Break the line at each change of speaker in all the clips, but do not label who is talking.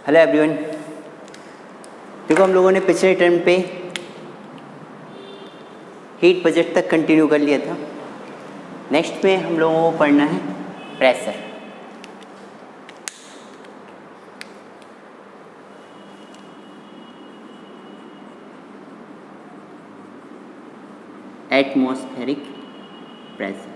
Hello everyone. देखो, हम लोगों ने पिछले टर्म पे हीट बजट तक कंटिन्यू कर लिया था। नेक्स्ट में हम लोगों को पढ़ना है प्रेशर। Atmospheric pressure.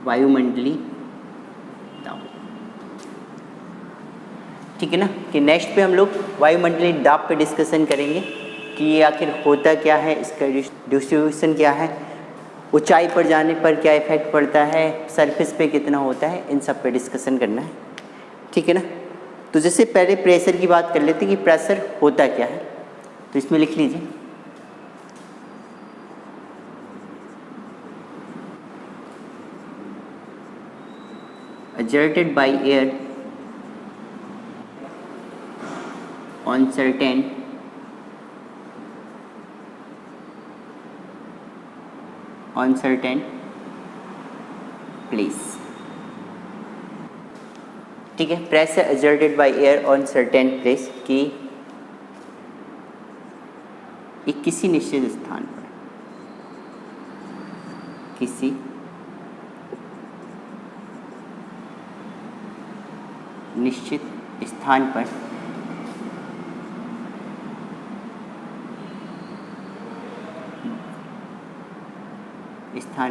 वायुमंडलीय दाब। ठीक है ना, कि नेक्स्ट पे हम लोग वायुमंडलीय दाब पे डिस्कशन करेंगे कि ये आखिर होता क्या है, इसका डिस्ट्रीब्यूशन क्या है, ऊंचाई पर जाने पर क्या इफेक्ट पड़ता है, सरफेस पे कितना होता है, इन सब पे डिस्कशन करना है। ठीक है ना। तो जैसे पहले प्रेशर की बात कर लेते हैं कि प्रेशर होता क्या है, तो इसमें लिख लीजिए exerted by air on certain place। ठीक है, pressure exerted by air on certain place कि एक किसी निश्चित स्थान पर, किसी निश्चित स्थान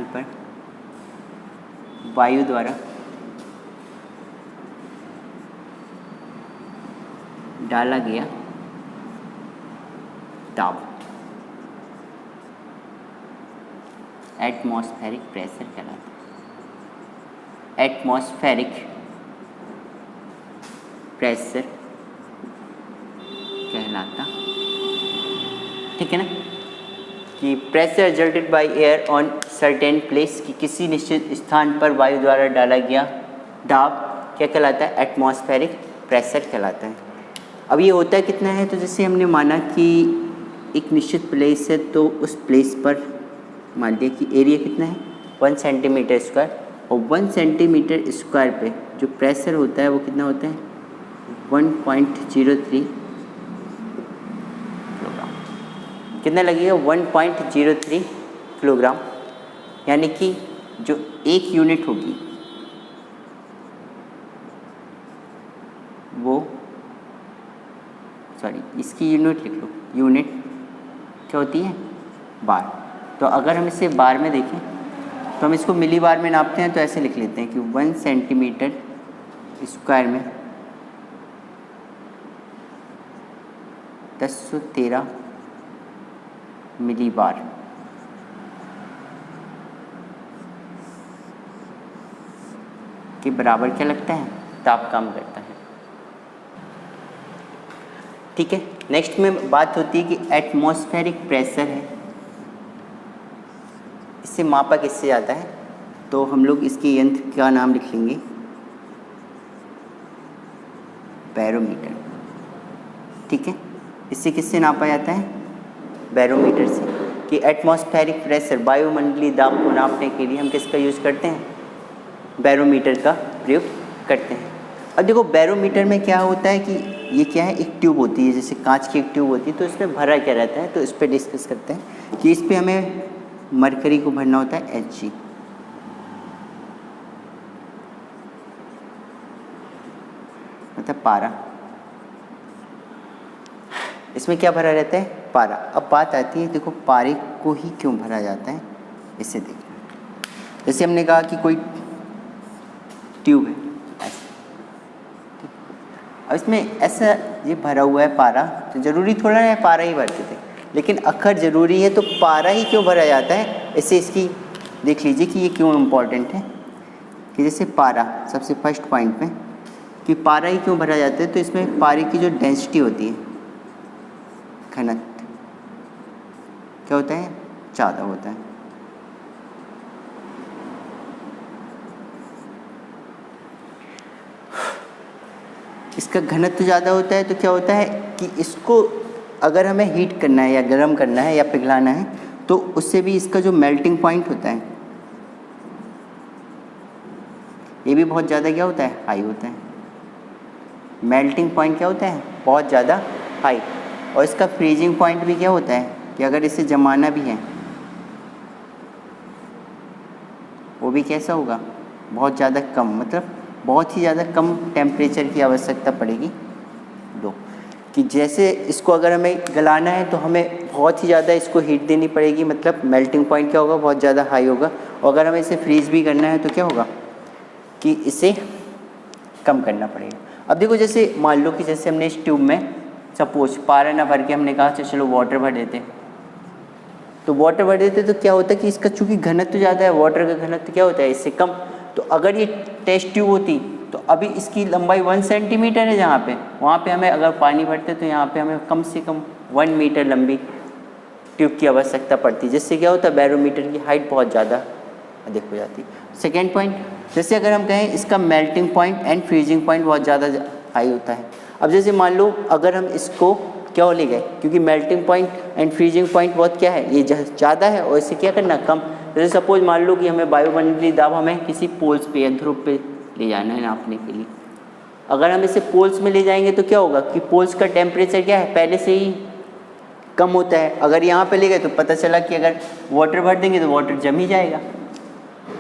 पर वायु द्वारा डाला गया दाब एटमॉस्फेरिक प्रेशर कहलाता है। एटमॉस्फेरिक प्रेशर कहलाता। ठीक है ना, कि pressure exerted by air on certain place, कि किसी निश्चित स्थान पर वायु द्वारा डाला गया दाब क्या कहलाता है, एटमॉस्फेरिक प्रेशर कहलाता है। अब ये होता कितना है, तो जैसे हमने माना कि एक निश्चित प्लेस है, तो उस प्लेस पर मान लिया कि एरिया कितना है 1 सेंटीमीटर स्क्वायर, और 1 सेंटीमीटर स्क्वायर पे जो प्रेशर होता है वो कितना होता है 1.03 किलोग्राम। कितना लगेगा 1.03 किलोग्राम, यानी कि जो एक यूनिट होगी वो, सॉरी इसकी यूनिट लिख लो, यूनिट क्या होती है बार। तो अगर हम इसे बार में देखें तो हम इसको मिली बार में नापते हैं, तो ऐसे लिख लेते हैं कि 1 सेंटीमीटर स्क्वायर में 1013 मिली बार के बराबर क्या लगता है, ताप काम करता है। ठीक है, नेक्स्ट में बात होती है कि एटमॉस्फेरिक प्रेशर है, इससे मापा किससे जाता है, तो हम लोग इसके यंत्र का नाम लिख लेंगे बैरोमीटर। ठीक है, इससे किससे नापा जाता है, बैरोमीटर से, कि एटमॉस्फेरिक प्रेशर वायुमंडलीय दाब को नापने के लिए हम किसका यूज़ करते हैं, बैरोमीटर का प्रयोग करते हैं। अब देखो बैरोमीटर में क्या होता है कि ये क्या है, एक ट्यूब होती है, जैसे कांच की एक ट्यूब होती है, तो इसमें भरा क्या रहता है, तो इस पर डिस्कस करते हैं कि इस पर हमें मरकरी को भरना होता है Hg, मतलब पारा। इसमें क्या भरा रहता है, पारा। अब बात आती है, देखो पारे को ही क्यों भरा जाता है, इससे देखना। जैसे हमने कहा कि कोई ट्यूब है ऐसे, अब इसमें ऐसा ये भरा हुआ है पारा, तो ज़रूरी थोड़ा है पारा ही भरते थे, लेकिन अखर ज़रूरी है, तो पारा ही क्यों भरा जाता है, इससे इसकी देख लीजिए कि ये क्यों इम्पोर्टेंट है। कि जैसे पारा, सबसे फर्स्ट पॉइंट में कि पारा ही क्यों भरा जाता है, तो इसमें पारे की जो डेंसिटी होती है, घनत्व क्या होता है, ज़्यादा होता है। इसका घनत्व ज़्यादा होता है, तो क्या होता है कि इसको अगर हमें हीट करना है या गर्म करना है या पिघलाना है, तो उससे भी इसका जो मेल्टिंग पॉइंट होता है ये भी बहुत ज़्यादा क्या होता है, हाई होता है। मेल्टिंग पॉइंट क्या होता है, बहुत ज़्यादा हाई। और इसका फ्रीजिंग पॉइंट भी क्या होता है कि अगर इसे जमाना भी है वो भी कैसा होगा, बहुत ज़्यादा कम, मतलब बहुत ही ज़्यादा कम टेम्परेचर की आवश्यकता पड़ेगी। दो कि जैसे इसको अगर हमें गलाना है तो हमें बहुत ही ज़्यादा इसको हीट देनी पड़ेगी, मतलब मेल्टिंग पॉइंट क्या होगा, बहुत ज़्यादा हाई होगा। और अगर हमें इसे फ्रीज़ भी करना है तो क्या होगा कि इसे कम करना पड़ेगा। अब देखो जैसे मान लो कि जैसे हमने इस ट्यूब में सपोज पारा ना भर के हमने कहा चलो वाटर भर देते, तो वाटर भर देते तो क्या होता है कि इसका चूँकि घनत्व ज़्यादा है, वाटर का घनत्व क्या होता है इससे कम। तो अगर ये टेस्ट ट्यूब होती तो अभी इसकी लंबाई 1 सेंटीमीटर है जहाँ पे, वहाँ पे हमें अगर पानी भरते तो यहाँ पे हमें कम से कम 1 मीटर लंबी ट्यूब की आवश्यकता पड़ती, जिससे क्या होता है बैरोमीटर की हाइट बहुत ज़्यादा अधिक हो जाती। सेकेंड पॉइंट, जैसे अगर हम कहें इसका melting point and freezing point बहुत ज़्यादा हाई होता है। अब जैसे मान लो अगर हम इसको क्या ले गए, क्योंकि melting point and freezing point बहुत क्या है, ये ज़्यादा है और इसे क्या करना कम। जैसे सपोज मान लो कि हमें वायुमंडलीय दाब हमें किसी पोल्स पे या ध्रुव पे ले जाना है नापने के लिए। अगर हम इसे पोल्स में ले जाएंगे तो क्या होगा कि पोल्स का टेम्परेचर क्या है पहले से ही कम होता है। अगर यहाँ पे ले गए तो पता चला कि अगर वाटर भर देंगे तो वाटर जम ही जाएगा,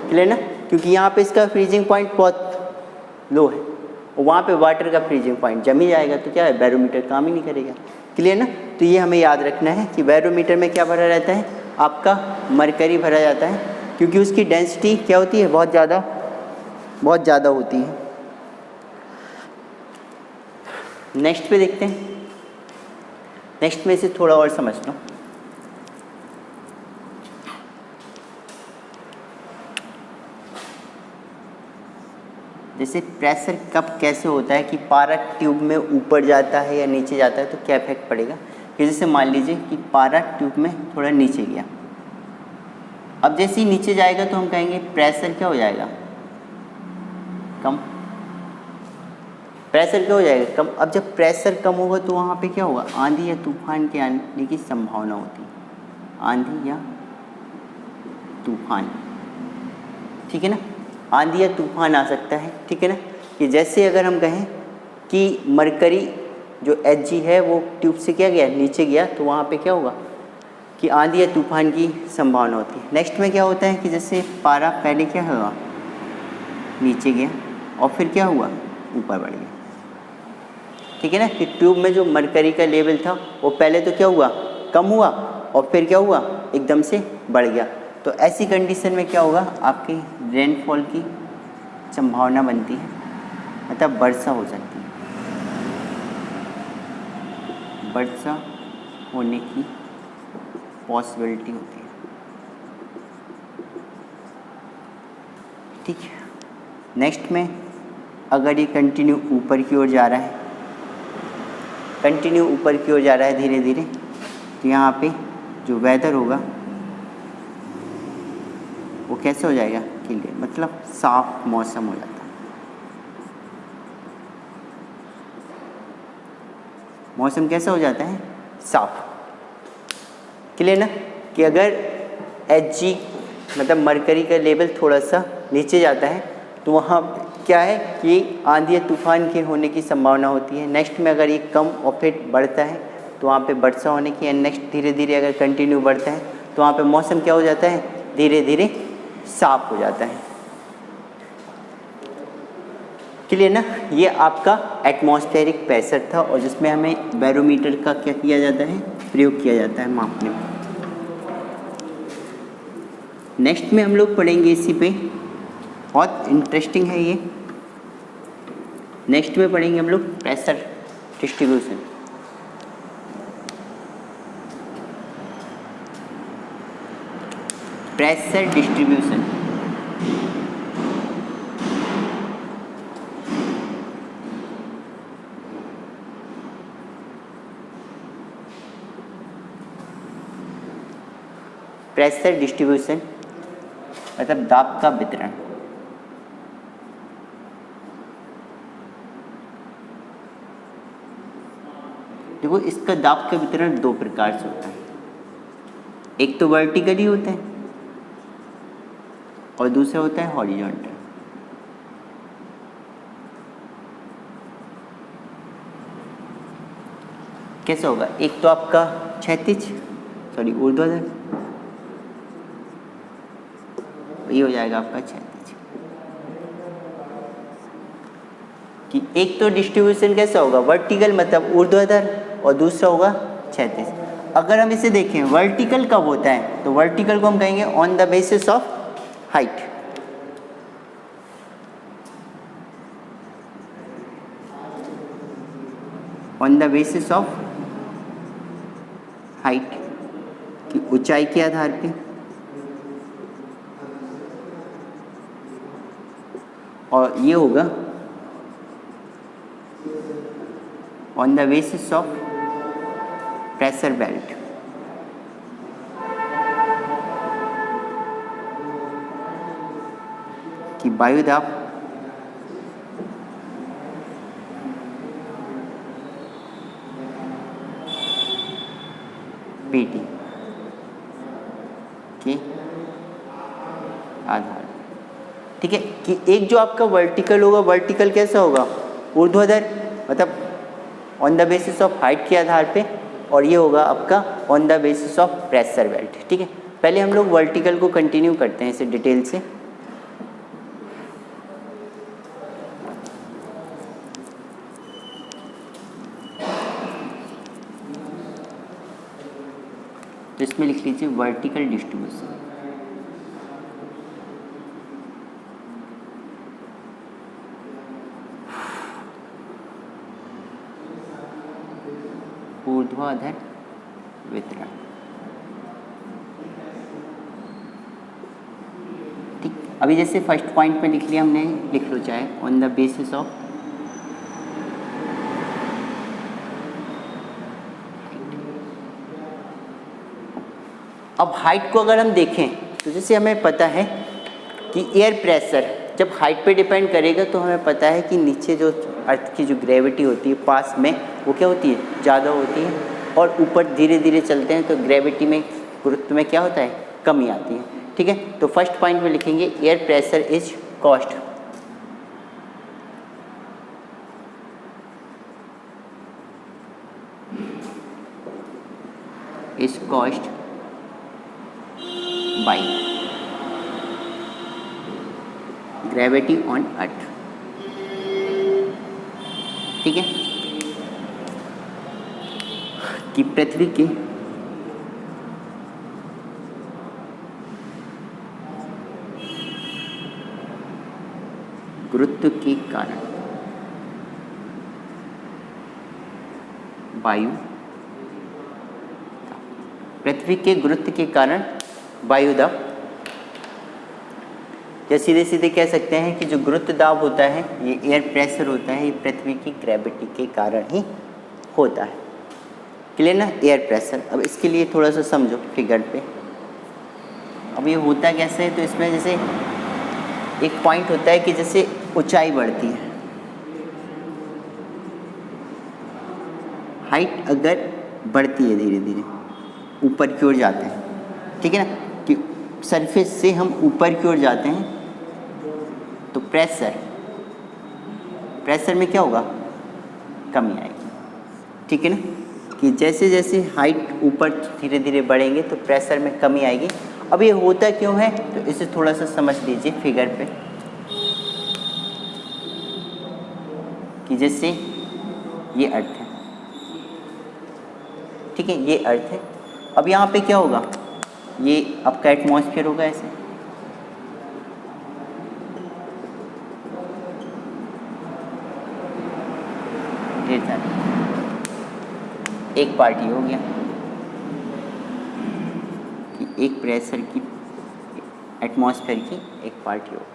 क्लियर ना, क्योंकि यहाँ पे इसका फ्रीजिंग पॉइंट बहुत लो है और वहाँ पे वाटर का फ्रीजिंग पॉइंट जम ही जाएगा, तो क्या है बैरोमीटर काम ही नहीं करेगा, क्लियर ना। तो ये हमें याद रखना है कि बैरोमीटर में क्या भरा रहता है, आपका मरकरी भरा जाता है, क्योंकि उसकी डेंसिटी क्या होती है बहुत ज़्यादा होती है। नेक्स्ट पे देखते हैं, नेक्स्ट में से थोड़ा और समझ लो। जैसे प्रेशर कब कैसे होता है कि पारा ट्यूब में ऊपर जाता है या नीचे जाता है तो क्या इफेक्ट पड़ेगा। कि जैसे मान लीजिए कि पारा ट्यूब में थोड़ा नीचे गया, अब जैसे ही नीचे जाएगा तो हम कहेंगे प्रेशर क्या हो जाएगा कम, प्रेशर क्या हो जाएगा कम। अब जब प्रेशर कम होगा तो वहाँ पे क्या होगा, आंधी या तूफान के आने की संभावना होती है, आंधी या तूफान, ठीक है ना, आंधी या तूफान आ सकता है, ठीक है ना। कि जैसे अगर हम कहें कि मरकरी जो Hg है वो ट्यूब से क्या गया नीचे गया, तो वहाँ पे क्या होगा कि आंधी या तूफान की संभावना होती है। नेक्स्ट में क्या होता है कि जैसे पारा पहले क्या हुआ नीचे गया और फिर क्या हुआ ऊपर बढ़ गया, ठीक है ना। कि ट्यूब में जो मरकरी का लेवल था वो पहले तो क्या हुआ कम हुआ और फिर क्या हुआ एकदम से बढ़ गया। तो ऐसी कंडीशन में क्या होगा, आपकी रेनफॉल की संभावना बनती है, मतलब वर्षा हो सकती है, वर्षा होने की पॉसिबिलिटी होती है, ठीक है। नेक्स्ट में अगर ये कंटिन्यू ऊपर की ओर जा रहा है, कंटिन्यू ऊपर की ओर जा रहा है धीरे धीरे, तो यहाँ पे जो वेदर होगा वो कैसे हो जाएगा क्लियर, मतलब साफ मौसम हो जाता है। मौसम कैसा हो जाता है साफ, क्लियर ना। कि अगर Hg मतलब मरकरी का लेवल थोड़ा सा नीचे जाता है तो वहाँ क्या है कि आंधी या तूफान के होने की संभावना होती है। नेक्स्ट में अगर ये कम और फिर बढ़ता है तो वहाँ पे वर्षा होने की, एंड नेक्स्ट धीरे धीरे अगर कंटिन्यू बढ़ता है तो वहाँ पे मौसम क्या हो जाता है धीरे धीरे साफ हो जाता है, क्लियर ना। ये आपका एटमॉस्फेरिक प्रेशर था और जिसमें हमें बैरोमीटर का क्या किया जाता है प्रयोग किया जाता है मापने में। नेक्स्ट में हम लोग पढ़ेंगे इसी पे, बहुत इंटरेस्टिंग है ये। नेक्स्ट में पढ़ेंगे हम लोग pressure distribution. Pressure distribution pressure distribution मतलब दाब का वितरण। देखो इसका दाब का वितरण दो प्रकार से होता है, एक तो वर्टिकली होता है और दूसरा होता है हॉरिजॉन्टल। कैसे होगा? एक तो आपका क्षैतिज, सॉरी ऊर्ध्वाधर, ये हो जाएगा आपका क्षैतिज। कि एक तो डिस्ट्रीब्यूशन कैसा होगा? वर्टिकल मतलब ऊर्ध्वाधर, और दूसरा होगा क्षैतिज। अगर हम इसे देखें वर्टिकल कब होता है, तो वर्टिकल को हम कहेंगे on the basis of height. On the basis of height, की ऊंचाई के आधार पे, और ये होगा on the basis of pressure belt. कि वायुदाब पेटी के आधार, ठीक है। कि एक जो आपका वर्टिकल होगा, वर्टिकल कैसा होगा? ऊर्ध्वाधर, मतलब on the basis of height के आधार पे, और ये होगा आपका on the basis of pressure belt, ठीक है। पहले हम लोग वर्टिकल को कंटिन्यू करते हैं इसे डिटेल से। तो इसमें लिख लीजिए वर्टिकल डिस्ट्रीब्यूशन। ऊर्ध्वाधर वितरण, ठीक। अभी जैसे फर्स्ट पॉइंट में लिख लिया हमने, लिख लो चाहे ऑन द बेसिस ऑफ अब हाइट को अगर हम देखें तो जैसे हमें पता है कि एयर प्रेशर जब हाइट पे डिपेंड करेगा, तो हमें पता है कि नीचे जो अर्थ की जो ग्रेविटी होती है पास में, वो क्या होती है? ज़्यादा होती है, और ऊपर धीरे धीरे चलते हैं तो ग्रेविटी में, गुरुत्व में क्या होता है? कमी आती है, ठीक है। तो फर्स्ट पॉइंट में लिखेंगे air pressure is cost by gravity on earth, ठीक है। कि पृथ्वी के गुरुत्व के कारण वायु, पृथ्वी के गुरुत्व के कारण वायु दाब, या सीधे सीधे कह सकते हैं कि जो गुरुत्व दाब होता है, ये एयर प्रेशर होता है, ये पृथ्वी की ग्रेविटी के कारण ही होता है। क्लियर ना? Air pressure. अब इसके लिए थोड़ा सा समझो फिगर पे। अब ये होता कैसे है? तो इसमें जैसे एक पॉइंट होता है कि जैसे ऊंचाई बढ़ती है, हाइट अगर बढ़ती है धीरे धीरे, ऊपर की ओर जाते हैं, ठीक है ना, कि सरफेस से हम ऊपर की ओर जाते हैं, तो प्रेशर में क्या होगा? कमी आएगी, ठीक है ना। कि जैसे जैसे हाइट ऊपर धीरे धीरे बढ़ेंगे तो प्रेशर में कमी आएगी। अब ये होता क्यों है? तो इसे थोड़ा सा समझ लीजिए फिगर पे। कि जैसे ये अर्थ है, ठीक है, ये अर्थ है। अब यहाँ पे क्या होगा? ये आपका एटमॉस्फेयर होगा ऐसे, ढेर सारे, एक पार्ट ये हो गया कि एक प्रेशर की, एटमॉस्फेयर की एक पार्ट ये हो गया।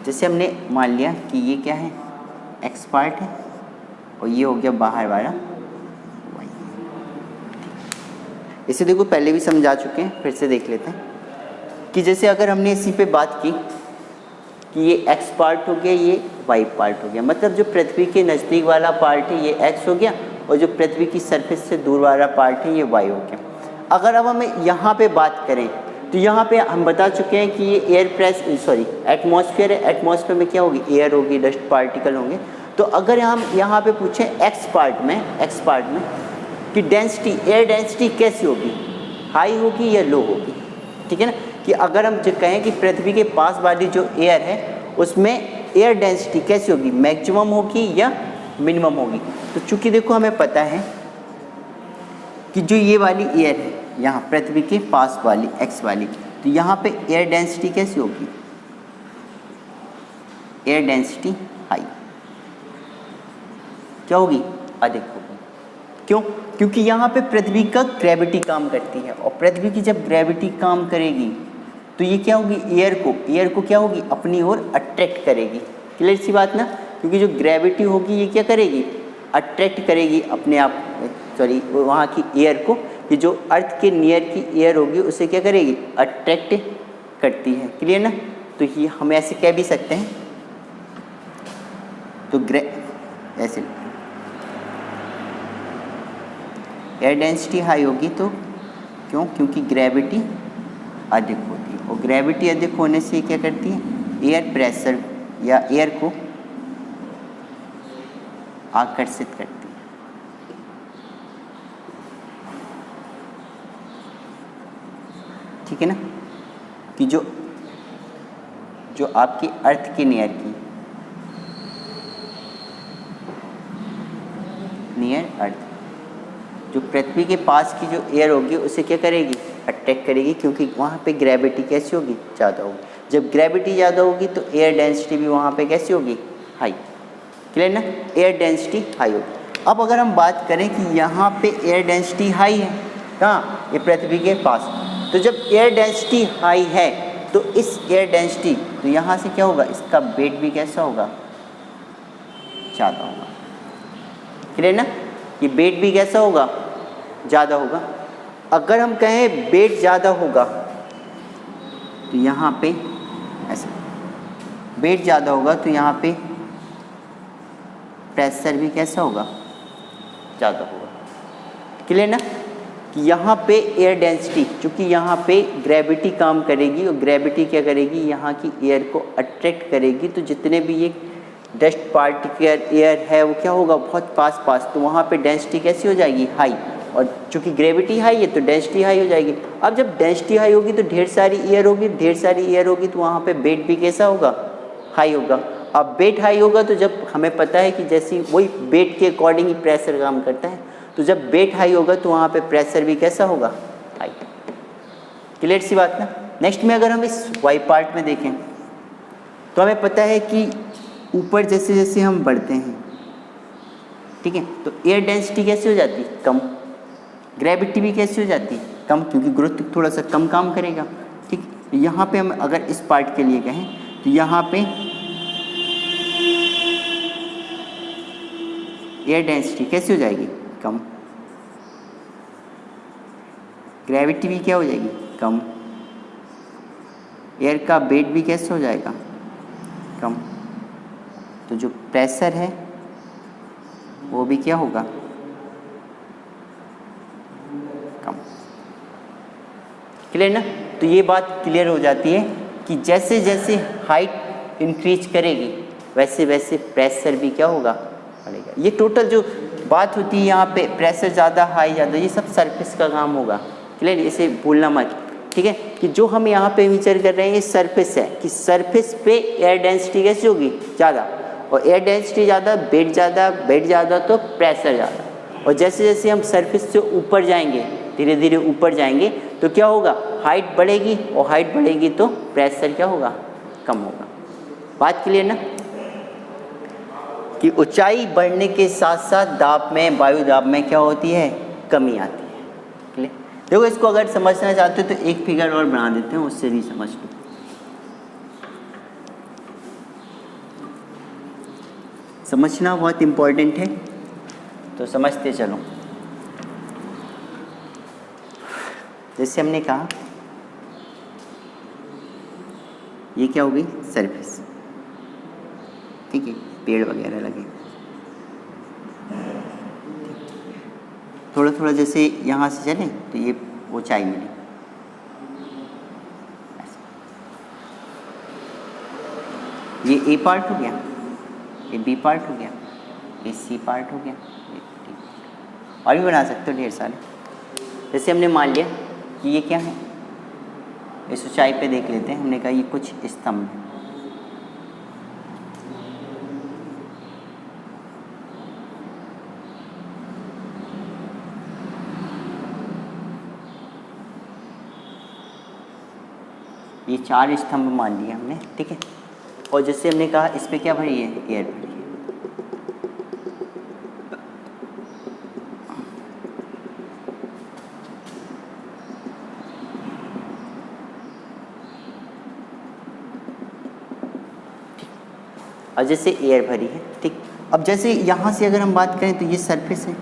जैसे हमने मान लिया कि ये क्या है? एक्स पार्ट है, और ये हो गया बाहर वाला वाई। इसे देखो पहले भी समझा चुके हैं, फिर से देख लेते हैं। कि जैसे अगर हमने इसी पे बात की कि ये एक्स पार्ट हो गया, ये वाई पार्ट हो गया, मतलब जो पृथ्वी के नज़दीक वाला पार्ट है ये एक्स हो गया, और जो पृथ्वी की सरफेस से दूर वाला पार्ट है ये वाई हो गया। अगर अब हमें यहाँ पे बात करें तो यहाँ पे हम बता चुके हैं कि ये एयर प्रेस एटमॉस्फेयर है। एटमॉस्फेयर में क्या होगी, एयर होगी, डस्ट पार्टिकल होंगे। तो अगर हम यहाँ पे पूछें एक्स पार्ट में कि डेंसिटी, एयर डेंसिटी कैसी होगी, हाई होगी या लो होगी, ठीक है ना। कि अगर हम जो कहें कि पृथ्वी के पास वाली जो एयर है उसमें एयर डेंसिटी कैसी होगी, मैक्सिमम होगी या मिनिमम होगी। तो चूंकि देखो हमें पता है कि जो ये वाली एयर है यहाँ पृथ्वी के पास वाली एक्स वाली, तो यहाँ पे एयर डेंसिटी कैसी होगी, एयर डेंसिटी हाई क्या होगी, अधिक होगी। क्यों, क्योंकि यहाँ पे पृथ्वी का ग्रेविटी काम करती है, और पृथ्वी की जब ग्रेविटी काम करेगी तो ये क्या होगी, एयर को क्या होगी, अपनी ओर अट्रैक्ट करेगी। क्लियर सी बात ना, क्योंकि जो ग्रेविटी होगी ये क्या करेगी, अट्रैक्ट करेगी अपने आप, वहाँ की एयर को, कि जो अर्थ के नियर की एयर होगी उसे क्या करेगी, अट्रैक्ट करती है। क्लियर ना। तो ये हम ऐसे कह भी सकते हैं, तो ऐसे एयर डेंसिटी हाई होगी तो क्यों, क्योंकि ग्रेविटी अधिक होती है, और ग्रेविटी अधिक होने से क्या करती है, एयर प्रेशर या एयर को आकर्षित करती है। ठीक है ना, कि जो आपकी अर्थ के नियर अर्थ, जो पृथ्वी के पास की जो एयर होगी उसे क्या करेगी, अट्रैक्ट करेगी, क्योंकि वहाँ पे ग्रेविटी कैसी होगी, ज़्यादा होगी। जब ग्रेविटी ज़्यादा होगी तो एयर डेंसिटी भी वहाँ पे कैसी होगी, हाई। क्लियर ना, एयर डेंसिटी हाई होगी। अब अगर हम बात करें कि यहाँ पे एयर डेंसिटी हाई है, कहाँ, ये पृथ्वी के पास, तो जब एयर डेंसिटी हाई है तो इस एयर डेंसिटी, तो यहाँ से क्या होगा, इसका वेट भी कैसा होगा, ज़्यादा होगा। क्लियर ना, कि वेट भी कैसा होगा, ज़्यादा होगा। अगर हम कहें वेट ज़्यादा होगा तो यहाँ पे ऐसा, वेट ज़्यादा होगा तो यहाँ पे प्रेशर भी कैसा होगा, ज़्यादा होगा। क्लियर ना, कि यहाँ पे एयर डेंसिटी, चूँकि यहाँ पे ग्रेविटी काम करेगी, और ग्रेविटी क्या करेगी, यहाँ की एयर को अट्रैक्ट करेगी, तो जितने भी ये डस्ट पार्टिकल एयर है वो क्या होगा, बहुत पास, तो वहाँ पे डेंसिटी कैसी हो जाएगी, हाई। और चूँकि ग्रेविटी हाई है तो डेंसिटी हाई हो जाएगी। अब जब डेंसिटी हाई होगी तो ढेर सारी एयर होगी, तो वहाँ पे वेट भी कैसा होगा, हाई होगा। अब वेट हाई होगा तो जब हमें पता है कि जैसी वही वेट के अकॉर्डिंग ही प्रेशर काम करता है, तो जब वेट हाई होगा तो वहाँ पे प्रेशर भी कैसा होगा, हाई। क्लियर सी बात ना। नेक्स्ट में अगर हम इस वाई पार्ट में देखें तो हमें पता है कि ऊपर जैसे जैसे हम बढ़ते हैं, ठीक है, तो एयर डेंसिटी कैसी हो जाती है, कम, ग्रेविटी भी कैसी हो जाती है, कम, क्योंकि गुरुत्व थोड़ा सा कम काम करेगा। ठीक, यहाँ पे हम अगर इस पार्ट के लिए कहें तो यहाँ पे एयर डेंसिटी कैसी हो जाएगी, कम, ग्रेविटी भी क्या हो जाएगी, कम, एयर का वेट भी कैसे हो जाएगा, कम, तो जो प्रेशर है वो भी क्या होगा, कम। क्लियर ना। तो ये बात क्लियर हो जाती है कि जैसे जैसे हाइट इंक्रीज करेगी वैसे वैसे प्रेशर भी क्या होगा, बढ़ेगा। ये टोटल जो बात होती है यहाँ पे, प्रेशर ज़्यादा हाई ज़्यादा, ये सब सरफेस का काम होगा। क्लियर, इसे भूलना मत। ठीक है, कि जो हम यहाँ पे विचार कर रहे हैं ये सरफेस है, कि सरफेस पे एयर डेंसिटी कैसी होगी, ज़्यादा, और एयर डेंसिटी ज़्यादा, वेट ज़्यादा तो प्रेशर ज़्यादा। और जैसे जैसे हम सरफेस से ऊपर जाएंगे, धीरे धीरे ऊपर जाएंगे, तो क्या होगा, हाइट बढ़ेगी, और हाइट बढ़ेगी तो प्रेशर क्या होगा, कम होगा। बात क्लियर ना, कि ऊंचाई बढ़ने के साथ साथ दाब में, वायु दाब में क्या होती है, कमी आती है। क्लियर। देखो, इसको अगर समझना चाहते हो तो एक फिगर और बना देते हैं, उससे भी समझ लो। समझना बहुत इम्पोर्टेंट है, तो समझते चलो। जैसे हमने कहा, ये क्या हो गई, सरफेस, ठीक है, पेड़ वगैरह लगे, थोड़ा थोड़ा जैसे यहाँ से चले तो ये ऊंचाई मिली, ये ए पार्ट हो गया, ये बी पार्ट हो गया, ये सी पार्ट हो गया, ये डी। और भी बना सकते हो ढेर सारे। जैसे हमने मान लिया कि ये क्या है, इस ऊंचाई पे देख लेते हैं, हमने कहा ये कुछ स्तंभ है। ये 4 स्तंभ मान लिए हमने, ठीक है। और जैसे हमने कहा इस पे क्या भरी है, एयर भरी है। और जैसे एयर भरी है, ठीक। अब जैसे यहाँ से अगर हम बात करें तो ये सरफेस है,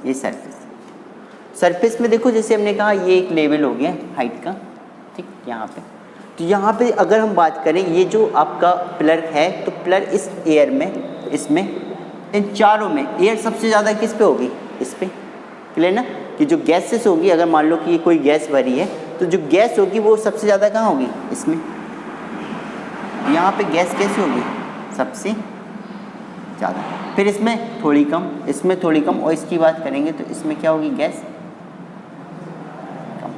ये सरफेस में देखो जैसे हमने कहा ये एक लेवल हो गया हाइट का, ठीक। यहाँ पे तो यहाँ पे अगर हम बात करें ये जो आपका पिलर है, तो पिलर इस एयर में, इसमें इन चारों में एयर सबसे ज़्यादा किस पे होगी, इस पे। क्लियर ना, कि जो गैसेस होगी, अगर मान लो कि ये कोई गैस भरी है तो जो गैस होगी वो सबसे ज़्यादा कहाँ होगी, इसमें। यहाँ पे गैस कैसी होगी, सबसे ज़्यादा, फिर इसमें थोड़ी कम, इसमें थोड़ी कम, और इसकी बात करेंगे तो इसमें क्या होगी, गैस कम।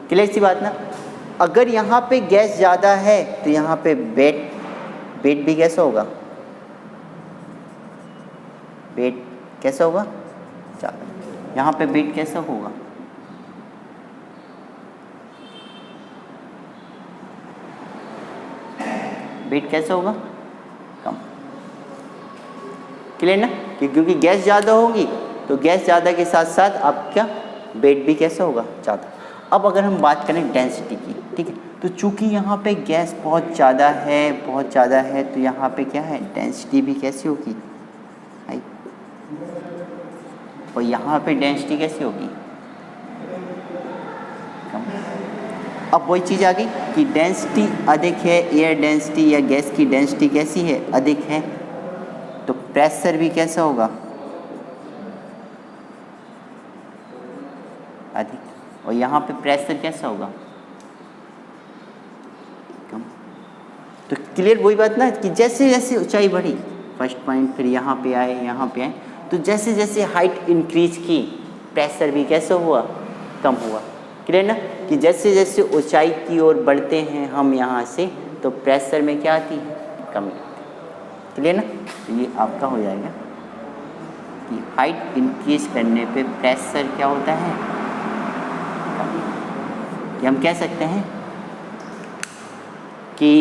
क्लियर सी बात ना। अगर यहाँ पे गैस ज़्यादा है तो यहाँ पे वेट भी कैसा होगा, वेट कैसा होगा, ज़्यादा। यहाँ पे वेट कैसा होगा, वेट कैसा होगा, कम। क्लियर ना, क्योंकि गैस ज़्यादा होगी तो गैस ज़्यादा के साथ साथ आपका वेट भी कैसा होगा, ज़्यादा। अब अगर हम बात करें डेंसिटी की, ठीक है, तो चूंकि यहाँ पे गैस बहुत ज़्यादा है, तो यहाँ पे क्या है, डेंसिटी भी कैसी होगी, हाई। और यहाँ पे डेंसिटी कैसी होगी, कम। अब वही चीज़ आ गई कि डेंसिटी अधिक है, एयर डेंसिटी या गैस की डेंसिटी कैसी है, अधिक है, तो प्रेशर भी कैसा होगा, अधिक। और यहाँ पे प्रेशर कैसा होगा, कम। तो क्लियर वही बात ना कि जैसे जैसे ऊंचाई बढ़ी, फर्स्ट पॉइंट, फिर यहाँ पे आए, तो जैसे जैसे हाइट इंक्रीज की, प्रेशर भी कैसा हुआ, कम हुआ। क्लियर ना, कि जैसे जैसे ऊंचाई की ओर बढ़ते हैं हम यहाँ से, तो प्रेशर में क्या आती है, कमी आती है। क्लियर ना, तो ये आपका हो जाएगा कि हाइट इंक्रीज करने पे प्रेशर क्या होता है, कमी। हम कह सकते हैं कि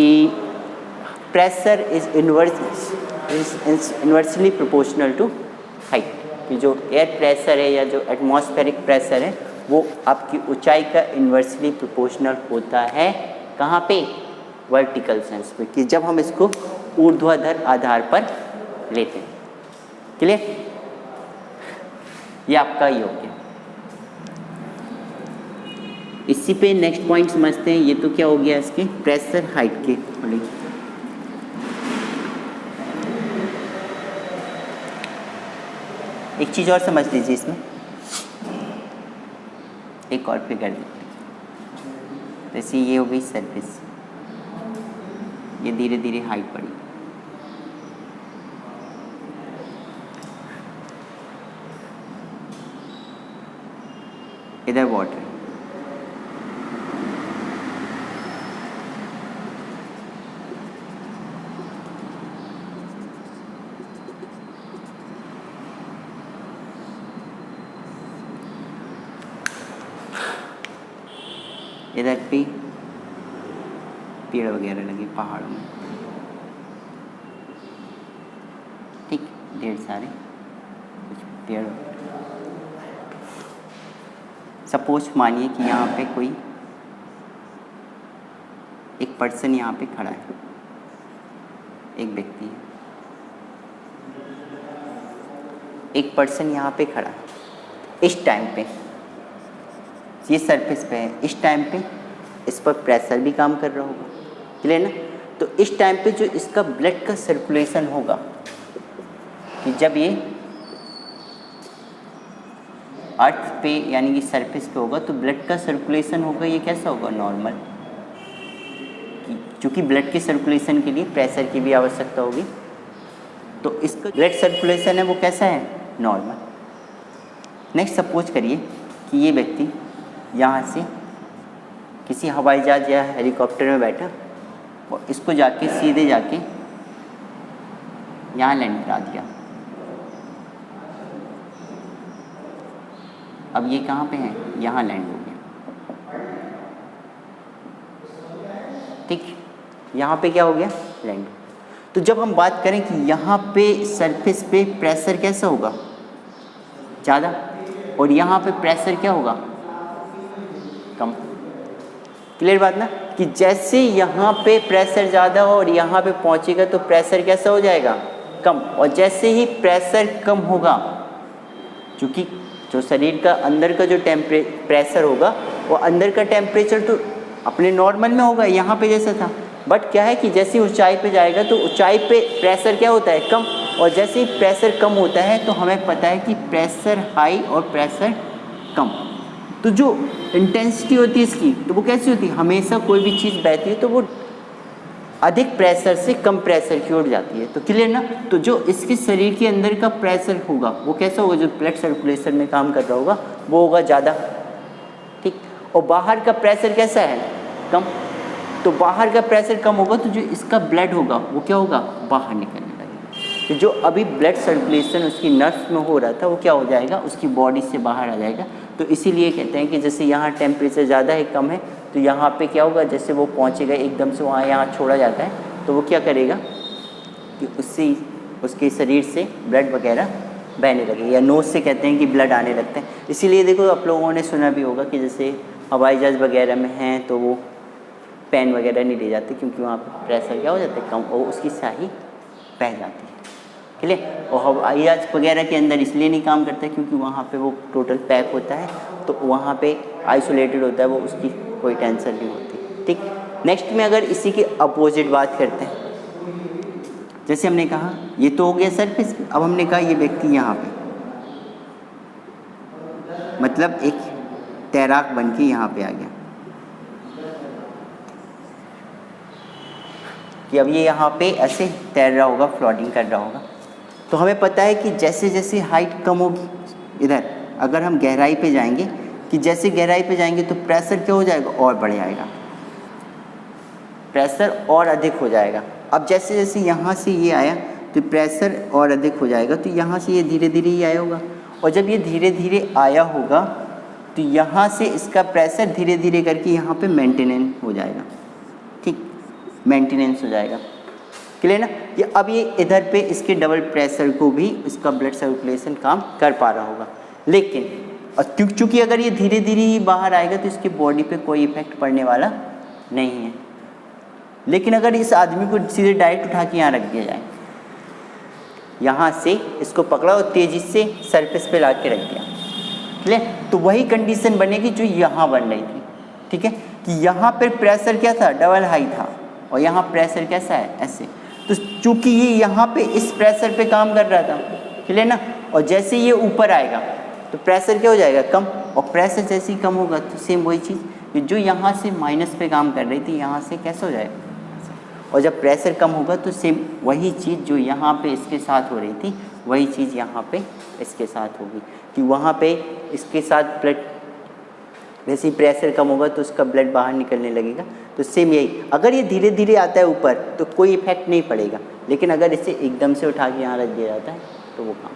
pressure is inversely proportional to height, कि जो एयर प्रेशर है या जो एटमॉस्फेरिक प्रेशर है वो आपकी ऊंचाई का इन्वर्सली प्रोपोर्शनल होता है। कहाँ पे, वर्टिकल सेंस पे, कि जब हम इसको ऊर्ध्वाधर आधार पर लेते हैं। क्लियर, ये आपका योग है। इसी पे नेक्स्ट पॉइंट समझते हैं। ये तो क्या हो गया इसके प्रेशर हाइट के। एक चीज़ और समझ लीजिए इसमें, एक और फिगर देखिए। जैसे ये हो गई सरफेस, ये धीरे धीरे हाइट बढ़ी, इधर वाटर, इधर पे पेड़ वगैरह लगे पहाड़ों में, ठीक, ढेर सारे कुछ पेड़। सपोज मानिए कि यहाँ पे कोई एक पर्सन यहाँ पे खड़ा है, एक व्यक्ति है, एक पर्सन यहाँ पे खड़ा है। इस टाइम पे ये सरफेस पे है, इस टाइम पे इस पर प्रेशर भी काम कर रहा होगा। क्लियर ना, तो इस टाइम पे जो इसका ब्लड का सर्कुलेशन होगा, कि जब ये अर्थ पे यानी कि सरफेस पे होगा तो ब्लड का सर्कुलेशन होगा, ये कैसा होगा, नॉर्मल। क्योंकि ब्लड के सर्कुलेशन के लिए प्रेशर की भी आवश्यकता होगी। तो इसका ब्लड सर्कुलेशन है वो कैसा है, नॉर्मल। नेक्स्ट सपोज करिए कि ये व्यक्ति यहाँ से किसी हवाई जहाज या हेलीकॉप्टर में बैठा और इसको जाके सीधे जाके यहाँ लैंड करा दिया। अब ये कहाँ पे है, यहाँ लैंड हो गया, ठीक। यहाँ पे क्या हो गया, लैंड। तो जब हम बात करें कि यहाँ पे सरफेस पे प्रेशर कैसा होगा, ज़्यादा, और यहाँ पे प्रेशर क्या होगा, कम। क्लियर बात ना, कि जैसे यहाँ पे प्रेशर ज़्यादा हो और यहाँ पे पहुँचेगा तो प्रेशर कैसा हो जाएगा, कम। और जैसे ही प्रेशर कम होगा, क्योंकि जो शरीर का अंदर का जो प्रेशर होगा वो अंदर का टेम्परेचर तो अपने नॉर्मल में होगा, यहाँ पे जैसा था। बट क्या है कि जैसे ऊंचाई पे जाएगा तो ऊंचाई पे प्रेशर क्या होता है, कम। और जैसे ही प्रेशर कम होता है तो हमें पता है कि प्रेशर हाई और प्रेशर कम। तो जो इंटेंसिटी होती है इसकी, तो वो कैसी होती है, हमेशा कोई भी चीज़ बहती है तो वो अधिक प्रेशर से कम प्रेशर की ओर जाती है। तो क्लियर ना। तो जो इसके शरीर के अंदर का प्रेशर होगा वो कैसा होगा, जो ब्लड सर्कुलेशन में काम कर रहा होगा वो होगा ज़्यादा, ठीक। और बाहर का प्रेशर कैसा है, कम। तो बाहर का प्रेशर कम होगा तो जो इसका ब्लड होगा वो क्या होगा, बाहर निकलने लगेगा। तो जो अभी ब्लड सर्कुलेशन उसकी नर्व्स में हो रहा था वो क्या हो जाएगा, उसकी बॉडी से बाहर आ जाएगा। तो इसीलिए कहते हैं कि जैसे यहाँ टेम्परेचर ज़्यादा है, कम है, तो यहाँ पे क्या होगा, जैसे वो पहुँचेगा एकदम से वहाँ यहाँ छोड़ा जाता है तो वो क्या करेगा कि उससे उसके शरीर से ब्लड वगैरह बहने लगे, या नोज से कहते हैं कि ब्लड आने लगते हैं। इसीलिए देखो आप लोगों ने सुना भी होगा कि जैसे हवाई जहाज़ वगैरह में हैं तो वो पेन वगैरह नहीं ले जाते, क्योंकि वहाँ पर प्रेशर क्या हो जाता है, कम, और उसकी स्याही बह जाती है। क्लियर। और हवाई जहाज वगैरह के अंदर इसलिए नहीं काम करता क्योंकि वहाँ पे वो टोटल पैक होता है, तो वहाँ पे आइसोलेटेड होता है वो, उसकी कोई टेंशन नहीं होती, ठीक। नेक्स्ट में अगर इसी के अपोजिट बात करते हैं, जैसे हमने कहा ये तो हो गया सरफेस पे, अब हमने कहा ये व्यक्ति यहाँ पे मतलब एक तैराक बन के यहाँ पे आ गया कि अब ये यहाँ पे ऐसे तैर रहा होगा, फ्लोटिंग कर रहा होगा। तो हमें पता है कि जैसे जैसे हाइट कम होगी, इधर अगर हम गहराई पे जाएंगे, कि जैसे गहराई पे जाएंगे तो प्रेशर क्या हो जाएगा, और बढ़ जाएगा, प्रेशर और अधिक हो जाएगा। अब जैसे जैसे यहाँ से ये आया तो प्रेशर और अधिक हो जाएगा, तो यहाँ से ये धीरे धीरे ही आया होगा, और जब ये धीरे धीरे आया होगा तो यहाँ से इसका प्रेशर धीरे धीरे करके यहाँ पे मेंटेनेंस हो जाएगा, ठीक, मेंटेनेंस हो जाएगा। क्लियर ना। ये अब ये इधर पे इसके डबल प्रेशर को भी इसका ब्लड सर्कुलेशन काम कर पा रहा होगा, लेकिन चूँकि अगर ये धीरे धीरे ही बाहर आएगा तो इसकी बॉडी पे कोई इफेक्ट पड़ने वाला नहीं है। लेकिन अगर इस आदमी को सीधे डायरेक्ट उठा के यहाँ रख दिया जाए, यहाँ से इसको पकड़ा और तेज़ी से सरफेस पे ला के रख दिया, क्लियर, तो वही कंडीशन बनेगी जो यहाँ बन रही थी, ठीक है, कि यहाँ पर प्रेशर क्या था, डबल हाई था, और यहाँ प्रेशर कैसा है, ऐसे। तो चूँकि ये यहाँ पे इस प्रेशर पे काम कर रहा था, क्लियर ना, और जैसे ये ऊपर आएगा तो प्रेशर क्या हो जाएगा, कम, और प्रेशर जैसे ही कम होगा तो सेम वही चीज़ जो यहाँ से माइनस पे काम कर रही थी यहाँ से कैसे हो जाएगा, और जब प्रेशर कम होगा तो सेम वही चीज़ जो यहाँ पे इसके साथ हो रही थी वही चीज़ यहाँ पे इसके साथ होगी, कि वहाँ पे इसके साथ ब्लड जैसे ही प्रेशर कम होगा तो उसका ब्लड बाहर निकलने लगेगा। तो सेम यही, अगर ये धीरे धीरे आता है ऊपर तो कोई इफेक्ट नहीं पड़ेगा, लेकिन अगर इसे एकदम से उठा के यहाँ रख दिया जाता है तो वो काम।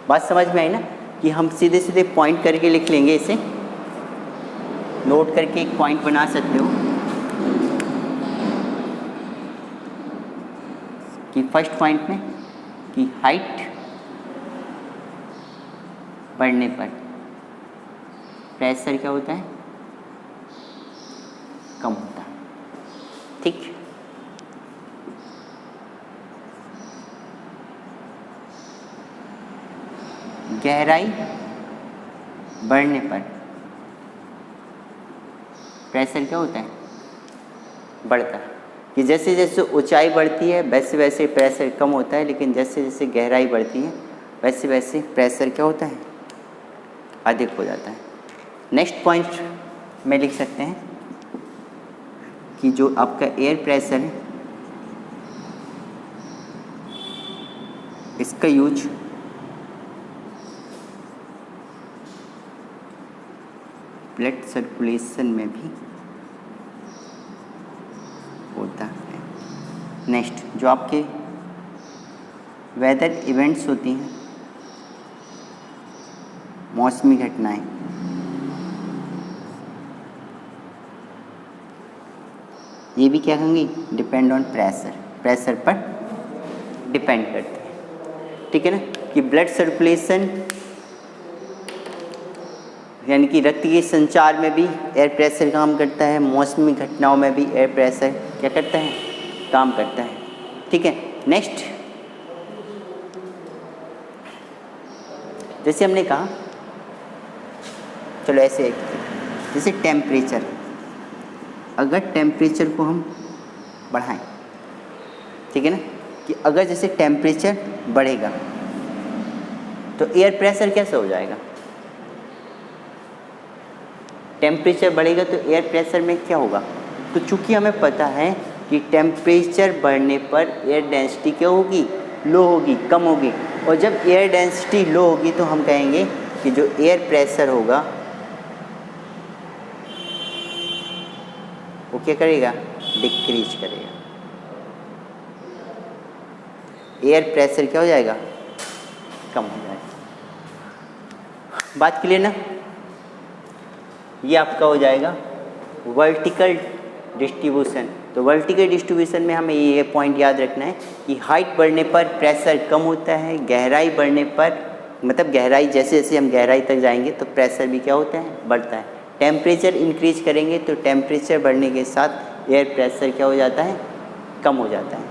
बात समझ में आई ना, कि हम सीधे सीधे पॉइंट करके लिख लेंगे, इसे नोट करके एक पॉइंट बना सकते हो कि फर्स्ट पॉइंट में कि हाइट बढ़ने पर प्रेशर क्या होता है, कम होता है, ठीक। गहराई बढ़ने पर प्रेशर क्या होता है, बढ़ता है, कि जैसे जैसे ऊंचाई बढ़ती है वैसे वैसे प्रेशर कम होता है, लेकिन जैसे जैसे गहराई बढ़ती है वैसे वैसे प्रेशर क्या होता है, अधिक हो जाता है। नेक्स्ट पॉइंट में लिख सकते हैं कि जो आपका एयर प्रेशर है इसका यूज ब्लड सर्कुलेशन में भी होता है। नेक्स्ट, जो आपके वेदर इवेंट्स होती हैं, मौसमी घटनाएं, ये भी क्या होंगी, डिपेंड ऑन प्रेशर, प्रेशर पर डिपेंड करते हैं। ठीक है ना, कि ब्लड सर्कुलेशन यानी कि रक्त के संचार में भी एयर प्रेशर काम करता है, मौसमी घटनाओं में भी एयर प्रेशर क्या करता है, काम करता है। ठीक है, नेक्स्ट, जैसे हमने कहा, चलो ऐसे जैसे टेम्परेचर, अगर टेम्परेचर को हम बढ़ाएं, ठीक है ना, कि अगर जैसे टेम्परेचर बढ़ेगा तो एयर प्रेशर कैसे हो जाएगा, टेम्परेचर बढ़ेगा तो एयर प्रेशर में क्या होगा। तो चूंकि हमें पता है कि टेम्परेचर बढ़ने पर एयर डेंसिटी क्या होगी, लो होगी, कम होगी, और जब एयर डेंसिटी लो होगी तो हम कहेंगे कि जो एयर प्रेशर होगा वो क्या करेगा, डिक्रीज करेगा, एयर प्रेशर क्या हो जाएगा, कम हो जाएगा। बात क्लियर ना, ये आपका हो जाएगा वर्टिकल डिस्ट्रीब्यूशन। तो वर्टिकल डिस्ट्रीब्यूशन में हमें ये पॉइंट याद रखना है कि हाइट बढ़ने पर प्रेशर कम होता है, गहराई बढ़ने पर, मतलब गहराई जैसे जैसे हम गहराई तक जाएंगे तो प्रेशर भी क्या होता है, बढ़ता है। टेम्परेचर इंक्रीज करेंगे तो टेम्परेचर बढ़ने के साथ एयर प्रेशर क्या हो जाता है, कम हो जाता है।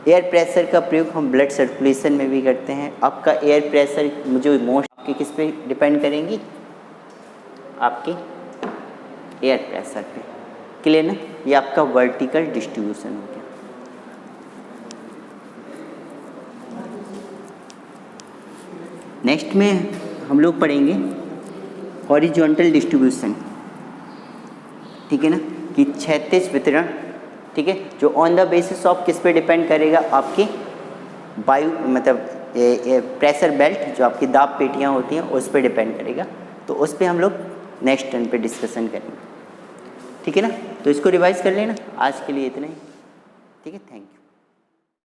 एयर प्रेशर का प्रयोग हम ब्लड सर्कुलेशन में भी करते हैं। आपका एयर प्रेशर जो मोस्ट आपके किस पे डिपेंड करेंगी, आपके एयर प्रेशर पे। क्लियर ना, ये आपका वर्टिकल डिस्ट्रीब्यूशन हो गया। नेक्स्ट में हम लोग पढ़ेंगे हॉरिजॉन्टल डिस्ट्रीब्यूशन। ठीक है ना, कि क्षैतिज वितरण, ठीक है, जो ऑन द बेसिस ऑफ किस पे डिपेंड करेगा, आपकी वायु मतलब प्रेशर बेल्ट जो आपकी दाब पेटियाँ होती हैं उस पर डिपेंड करेगा। तो उस पर हम लोग नेक्स्ट टर्न पे डिस्कशन करेंगे। ठीक है ना, तो इसको रिवाइज कर लेना। आज के लिए इतना ही। ठीक है, थैंक यू।